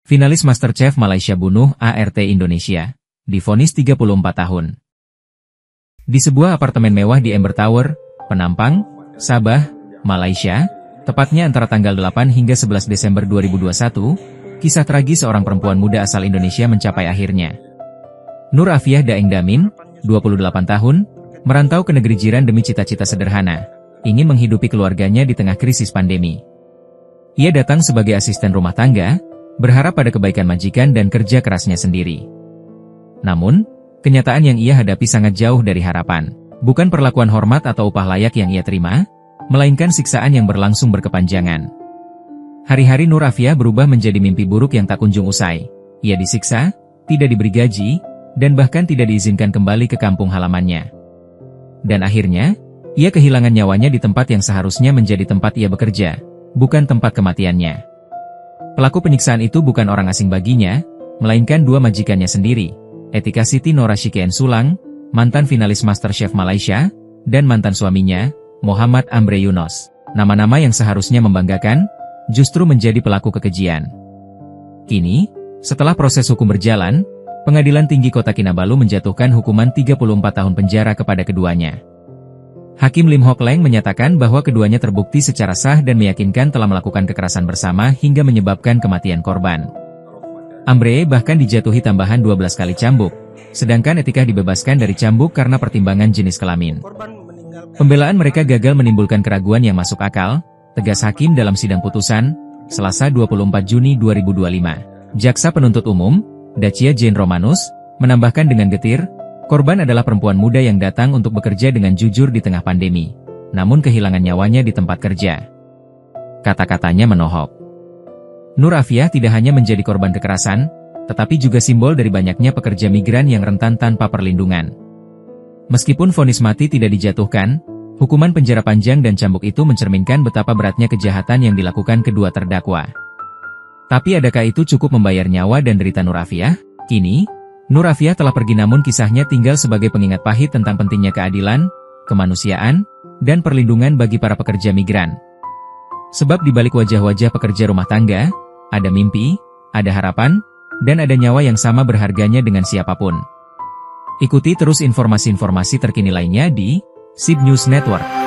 Finalis MasterChef Malaysia bunuh ART Indonesia, divonis 34 tahun. Di sebuah apartemen mewah di Amber Tower, Penampang, Sabah, Malaysia, tepatnya antara tanggal 8 hingga 11 Desember 2021, kisah tragis seorang perempuan muda asal Indonesia mencapai akhirnya. Nur Afiah Daeng Damin, 28 tahun, merantau ke negeri jiran demi cita-cita sederhana, ingin menghidupi keluarganya di tengah krisis pandemi. Ia datang sebagai asisten rumah tangga, berharap pada kebaikan majikan dan kerja kerasnya sendiri. Namun, kenyataan yang ia hadapi sangat jauh dari harapan. Bukan perlakuan hormat atau upah layak yang ia terima, melainkan siksaan yang berlangsung berkepanjangan. Hari-hari Nur Afiah berubah menjadi mimpi buruk yang tak kunjung usai. Ia disiksa, tidak diberi gaji, dan bahkan tidak diizinkan kembali ke kampung halamannya. Dan akhirnya, ia kehilangan nyawanya di tempat yang seharusnya menjadi tempat ia bekerja, bukan tempat kematiannya. Pelaku penyiksaan itu bukan orang asing baginya, melainkan dua majikannya sendiri, Etika Siti Norashikean Sulang, mantan finalis MasterChef Malaysia, dan mantan suaminya, Muhammad Amre Yunus. Nama-nama yang seharusnya membanggakan, justru menjadi pelaku kekejian. Kini, setelah proses hukum berjalan, Pengadilan Tinggi Kota Kinabalu menjatuhkan hukuman 34 tahun penjara kepada keduanya. Hakim Lim Hock Leng menyatakan bahwa keduanya terbukti secara sah dan meyakinkan telah melakukan kekerasan bersama hingga menyebabkan kematian korban. Amre bahkan dijatuhi tambahan 12 kali cambuk, sedangkan Etika dibebaskan dari cambuk karena pertimbangan jenis kelamin. Pembelaan mereka gagal menimbulkan keraguan yang masuk akal, tegas hakim dalam sidang putusan, Selasa 24 Juni 2025. Jaksa penuntut umum, Dacia Jane Romanus, menambahkan dengan getir, korban adalah perempuan muda yang datang untuk bekerja dengan jujur di tengah pandemi, namun kehilangan nyawanya di tempat kerja. Kata-katanya menohok. Nur Afiah tidak hanya menjadi korban kekerasan, tetapi juga simbol dari banyaknya pekerja migran yang rentan tanpa perlindungan. Meskipun vonis mati tidak dijatuhkan, hukuman penjara panjang dan cambuk itu mencerminkan betapa beratnya kejahatan yang dilakukan kedua terdakwa. Tapi adakah itu cukup membayar nyawa dan derita Nur Afiah? Kini, Nur Afiah telah pergi namun kisahnya tinggal sebagai pengingat pahit tentang pentingnya keadilan, kemanusiaan, dan perlindungan bagi para pekerja migran. Sebab di balik wajah-wajah pekerja rumah tangga, ada mimpi, ada harapan, dan ada nyawa yang sama berharganya dengan siapapun. Ikuti terus informasi-informasi terkini lainnya di SIB News Network.